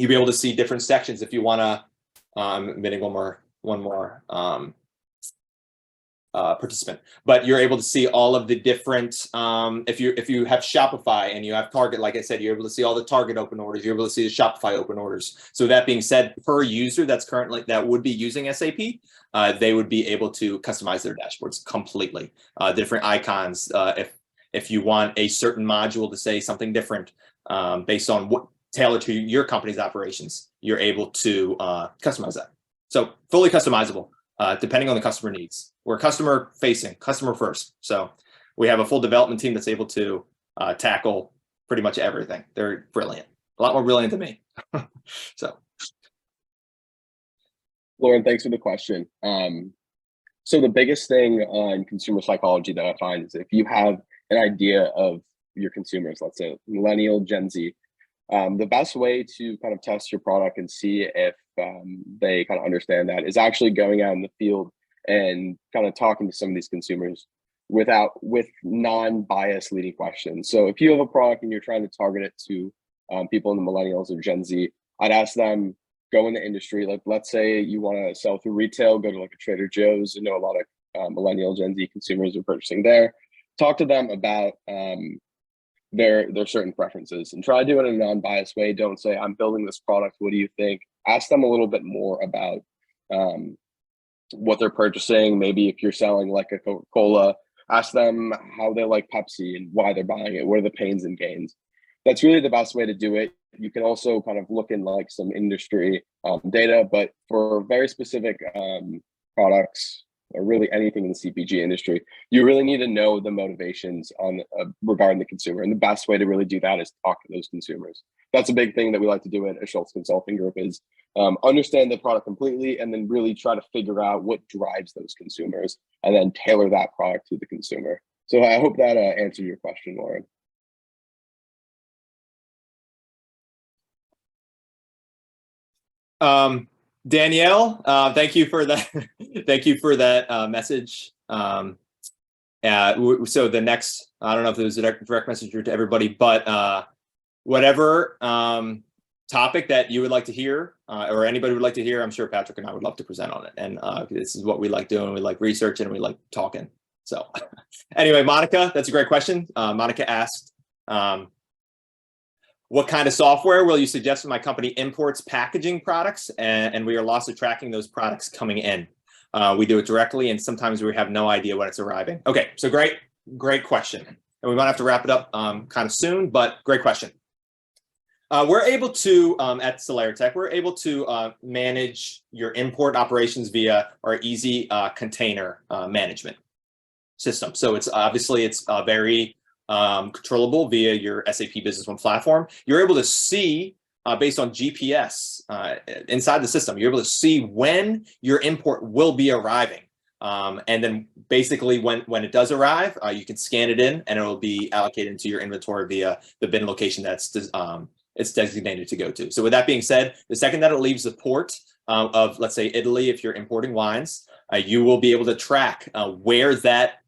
be able to see different sections if you want to. I'm admitting one more participant, but you're able to see all of the different, if you have Shopify and you have Target, like I said, you're able to see all the Target open orders, you're able to see the Shopify open orders. So that being said, per user that would be using SAP, they would be able to customize their dashboards completely. Different icons, If you want a certain module to say something different based on what tailored to your company's operations, you're able to customize that. So fully customizable, depending on the customer needs. We're customer facing, customer first. So we have a full development team that's able to tackle pretty much everything. They're brilliant, a lot more brilliant than me. So. Lauren, thanks for the question. So the biggest thing on consumer psychology that I find is if you have an idea of your consumers, let's say millennial, Gen Z, the best way to kind of test your product and see if they kind of understand that is actually going out in the field and kind of talking to some of these consumers with non-bias leading questions. So if you have a product and you're trying to target it to people in the millennials or Gen Z, I'd ask them, go in the industry. Like, let's say you want to sell through retail, go to like a Trader Joe's. A lot of millennial Gen Z consumers are purchasing there. Talk to them about their certain preferences and try to do it in a non-biased way. Don't say, I'm building this product, what do you think? Ask them a little bit more about what they're purchasing. Maybe if you're selling like a Coca-Cola, ask them how they like Pepsi and why they're buying it. What are the pains and gains? That's really the best way to do it. You can also kind of look in like some industry data, but for very specific products or really anything in the CPG industry, you really need to know the motivations on regarding the consumer. And the best way to really do that is talk to those consumers. That's a big thing that we like to do at a Schulz Consulting Group is understand the product completely and then really try to figure out what drives those consumers and then tailor that product to the consumer. So I hope that answered your question, Lauren. Danielle, thank you for that. Thank you for that message. So the next, I don't know if it was a direct message to everybody, but whatever topic that you would like to hear or anybody would like to hear, I'm sure Patrick and I would love to present on it. And this is what we like doing. We like researching and we like talking. So anyway, Monica, that's a great question. Monica asked, what kind of software will you suggest when my company imports packaging products and we are lost of tracking those products coming in? We do it directly and sometimes we have no idea when it's arriving. Okay, so great question. And we might have to wrap it up kind of soon, but great question. We're able to, at CeleriTech, we're able to manage your import operations via our easy container management system. So it's obviously very controllable via your SAP Business One platform. You're able to see based on GPS inside the system, you're able to see when your import will be arriving. And then basically when it does arrive, you can scan it in and it will be allocated into your inventory via the bin location that's it's designated to go to. So with that being said, the second that it leaves the port of, let's say, Italy, if you're importing wines, you will be able to track where that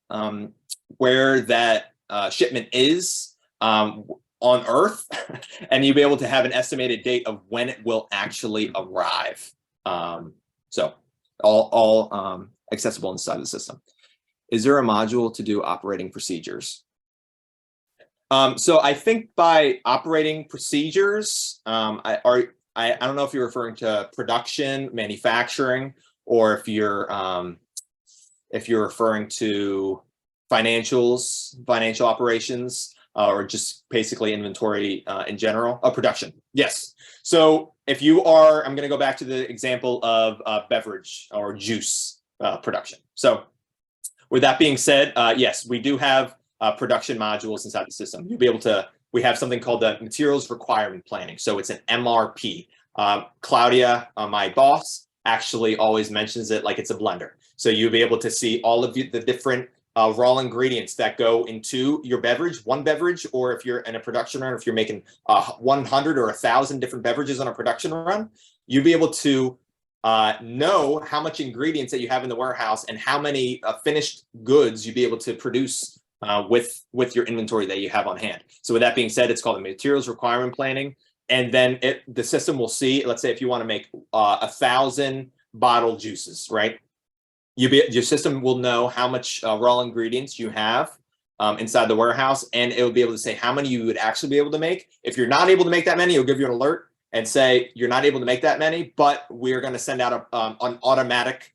shipment is on Earth, and you'll be able to have an estimated date of when it will actually arrive. So all accessible inside the system. Is there a module to do operating procedures? So I think by operating procedures, I don't know if you're referring to production, manufacturing, or if you're referring to financial operations, or just basically inventory in general. Production, yes. So if you are, I'm going to go back to the example of beverage or juice production. So with that being said, yes, we do have production modules inside the system. You'll be able to, we have something called the materials requirement planning. So it's an MRP. Claudia, my boss, actually always mentions it like it's a blender. So you'll be able to see all of the different raw ingredients that go into your beverage, one beverage, or if you're in a production run, if you're making 100 or 1,000 different beverages on a production run, you'll be able to know how much ingredients that you have in the warehouse and how many finished goods you'll be able to produce with your inventory that you have on hand. So with that being said, it's called the materials requirement planning. And then the system will see, let's say if you want to make 1,000 bottled juices, right? Your system will know how much raw ingredients you have inside the warehouse, and it will be able to say how many you would actually be able to make. If you're not able to make that many, it'll give you an alert and say you're not able to make that many, but we're going to send out an automatic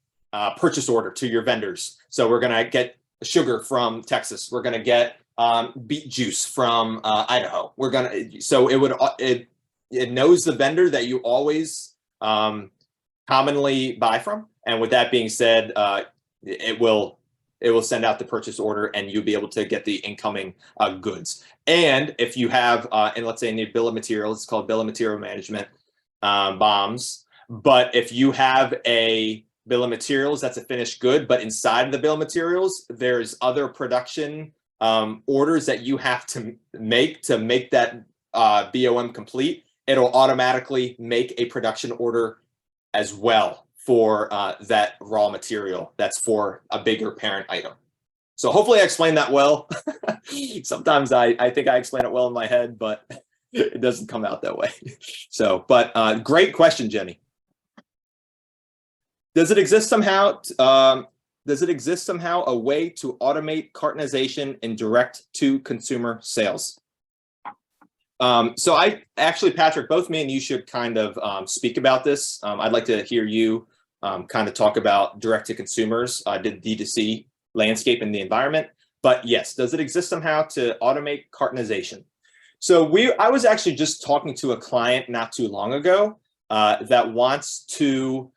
purchase order to your vendors. So we're going to get sugar from Texas. We're going to get beet juice from Idaho. So it knows the vendor that you always commonly buy from. And with that being said, it will send out the purchase order and you'll be able to get the incoming goods. And if you have, and let's say in the bill of materials, it's called bill of material management, bombs. But if you have a bill of materials that's a finished good, but inside of the bill of materials, there's other production orders that you have to make that BOM complete, it'll automatically make a production order as well for that raw material that's for a bigger parent item. So hopefully I explained that well. Sometimes I think I explain it well in my head, but it doesn't come out that way. So, but great question, Jenny. Does it exist somehow? A way to automate cartonization in direct-to-consumer sales? So I actually, Patrick, both me and you should kind of speak about this. I'd like to hear you kind of talk about direct-to-consumers, the D2C landscape and the environment. But yes, does it exist somehow to automate cartonization? So I was actually just talking to a client not too long ago that wants to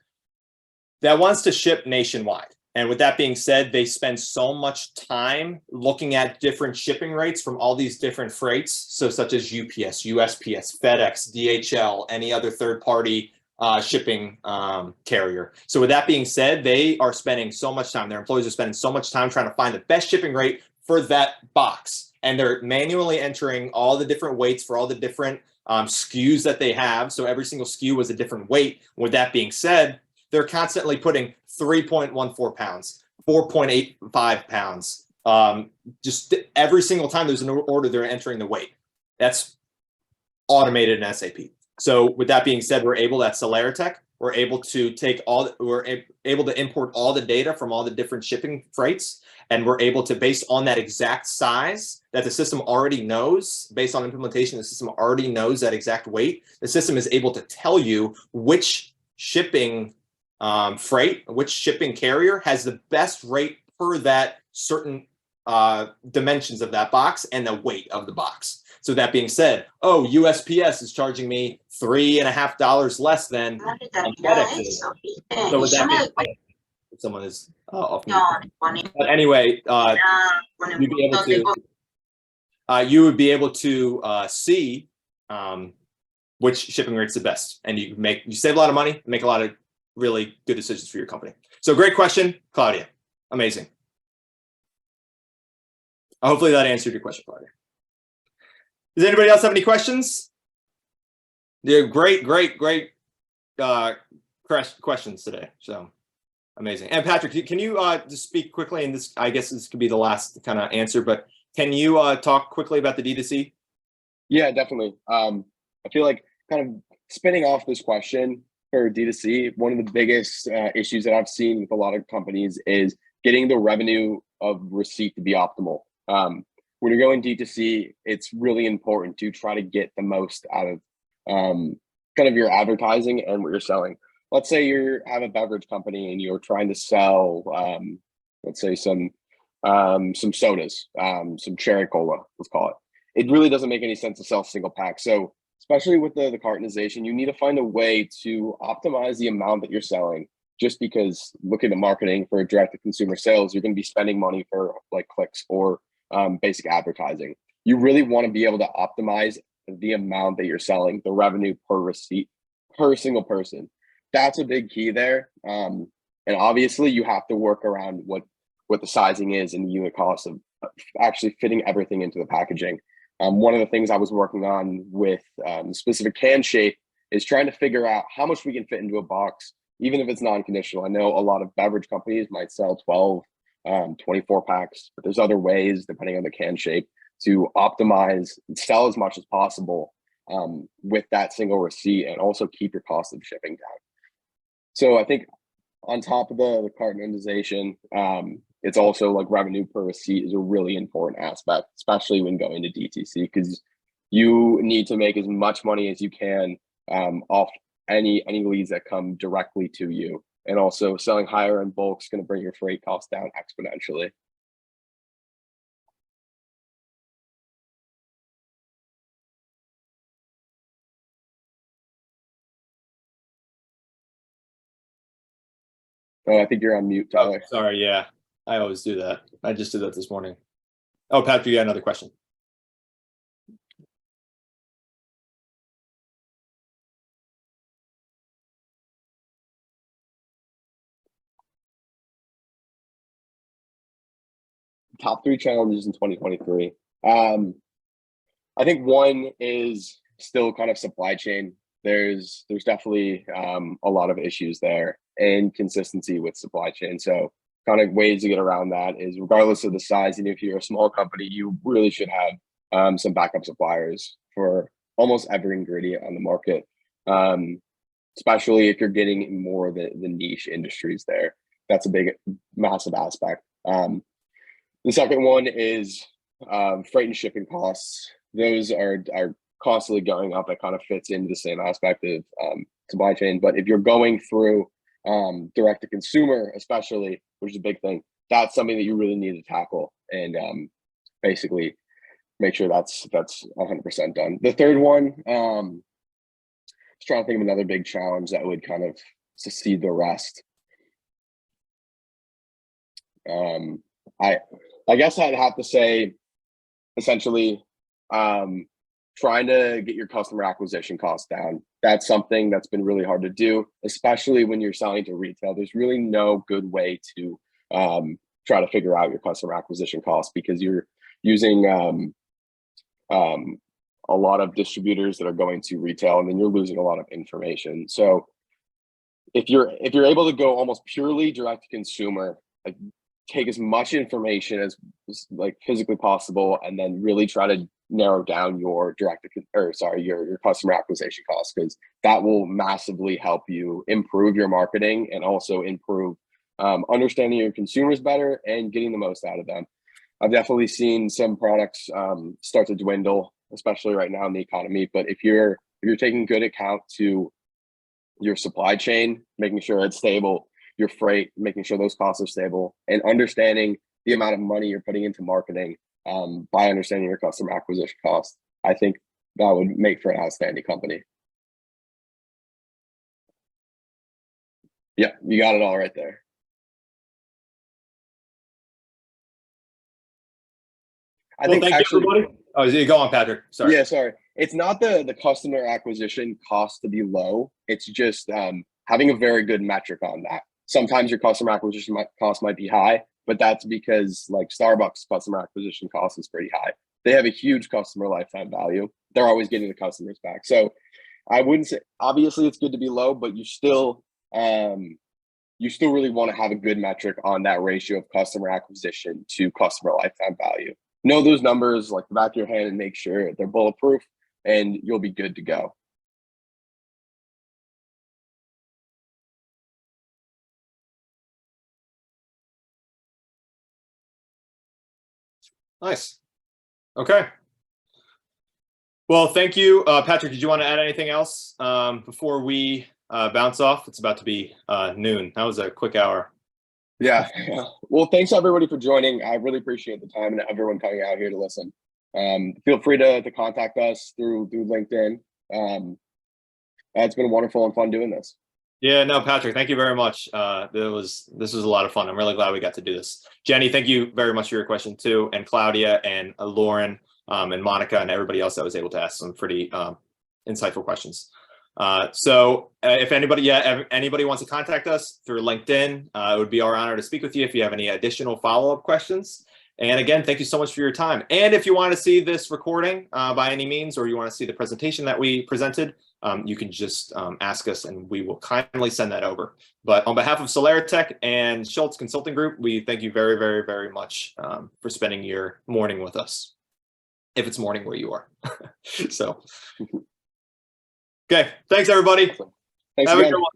ship nationwide. And with that being said, they spend so much time looking at different shipping rates from all these different freights, so such as UPS, USPS, FedEx, DHL, any other third-party shipping carrier. So with that being said, they are spending so much time, their employees are spending so much time trying to find the best shipping rate for that box. And they're manually entering all the different weights for all the different SKUs that they have. So every single SKU was a different weight. With that being said, they're constantly putting 3.14 pounds, 4.85 pounds. Just every single time there's an order, they're entering the weight. That's automated in SAP. So with that being said, we're able at CeleriTech, we're able to import all the data from all the different shipping freights, and we're able to, based on that exact size that the system already knows, based on implementation, the system already knows that exact weight. The system is able to tell you which shipping which shipping carrier has the best rate per that certain dimensions of that box and the weight of the box. So that being said, oh, USPS is charging me $3.50 less than FedEx is. So with that being said, if someone is off mute. But anyway, you would be able to see which shipping rate's the best, and you save a lot of money, make a lot of really good decisions for your company. So great question, Claudia. Amazing. Hopefully that answered your question, Claudia. Does anybody else have any questions? Yeah, great questions today. So amazing. And Patrick, can you just speak quickly? And this, I guess this could be the last kind of answer, but can you talk quickly about the D2C? Yeah, definitely. I feel like kind of spinning off this question for D2C, one of the biggest issues that I've seen with a lot of companies is getting the revenue of receipt to be optimal. When you're going D2C, it's really important to try to get the most out of kind of your advertising and what you're selling. Let's say you have a beverage company and you're trying to sell, let's say some sodas, some cherry cola, let's call it. It really doesn't make any sense to sell single pack. So especially with the cartonization, you need to find a way to optimize the amount that you're selling, just because looking at marketing for direct-to-consumer sales, you're going to be spending money for like clicks or basic advertising. You really want to be able to optimize the amount that you're selling, the revenue per receipt, per single person. That's a big key there. And obviously you have to work around what the sizing is and the unit cost of actually fitting everything into the packaging. One of the things I was working on with specific can shape is trying to figure out how much we can fit into a box, even if it's non-conditional. I know a lot of beverage companies might sell 12, 24 packs, but there's other ways, depending on the can shape, to optimize and sell as much as possible with that single receipt, and also keep your cost of shipping down. So I think on top of the cartonization, it's also like revenue per receipt is a really important aspect, especially when going to DTC, because you need to make as much money as you can off any leads that come directly to you. And also selling higher in bulk is going to bring your freight costs down exponentially. Oh, I think you're on mute, Tyler. Oh, sorry, yeah. I always do that. I just did that this morning. Oh, Patrick, you got another question. Top 3 challenges in 2023. I think one is still kind of supply chain. There's definitely a lot of issues there and consistency with supply chain. So kind of ways to get around that is, regardless of the size, and if you're a small company, you really should have some backup suppliers for almost every ingredient on the market, especially if you're getting in more of the niche industries there. That's a big, massive aspect. The second one is freight and shipping costs. Those are constantly going up. It kind of fits into the same aspect of supply chain. But if you're going through direct to consumer, especially, which is a big thing, that's something that you really need to tackle and basically make sure that's 100% done. The third one, I was trying to think of another big challenge that would kind of succeed the rest. I guess I'd have to say, essentially, trying to get your customer acquisition costs down. That's something that's been really hard to do, especially when you're selling to retail. There's really no good way to try to figure out your customer acquisition costs, because you're using a lot of distributors that are going to retail, and then you're losing a lot of information. So if you're able to go almost purely direct to consumer, like, take as much information as like physically possible, and then really try to narrow down your your customer acquisition costs, because that will massively help you improve your marketing and also improve understanding your consumers better and getting the most out of them. I've definitely seen some products start to dwindle, especially right now in the economy. But if you're taking good account to your supply chain, making sure it's stable, your freight, making sure those costs are stable, and understanding the amount of money you're putting into marketing by understanding your customer acquisition costs, I think that would make for an outstanding company. Yeah, you got it all right there. I think thank actually, you, everybody. Oh, go on, Patrick. Sorry. Yeah, sorry. It's not the customer acquisition cost to be low. It's just having a very good metric on that. Sometimes your customer acquisition cost might be high, but that's because, like, Starbucks customer acquisition cost is pretty high. They have a huge customer lifetime value. They're always getting the customers back. So I wouldn't say, obviously it's good to be low, but you still really want to have a good metric on that ratio of customer acquisition to customer lifetime value. Know those numbers like the back of your hand and make sure they're bulletproof, and you'll be good to go. Nice. Okay. Well, thank you. Patrick, did you want to add anything else before we bounce off? It's about to be noon. That was a quick hour. Yeah. Well, thanks everybody for joining. I really appreciate the time and everyone coming out here to listen. Feel free to contact us through LinkedIn. It's been wonderful and fun doing this. Yeah, no, Patrick, thank you very much. This was a lot of fun. I'm really glad we got to do this. Jenny, thank you very much for your question too, and Claudia and Lauren and Monica and everybody else that was able to ask some pretty insightful questions. So if anybody wants to contact us through LinkedIn, it would be our honor to speak with you if you have any additional follow-up questions. And again, thank you so much for your time. And if you want to see this recording by any means, or you want to see the presentation that we presented, you can just ask us and we will kindly send that over. But on behalf of CeleriTech and Schulz Consulting Group, we thank you very, very, very much for spending your morning with us, if it's morning where you are. So, okay, thanks everybody. Awesome. Thanks Have a again. good one.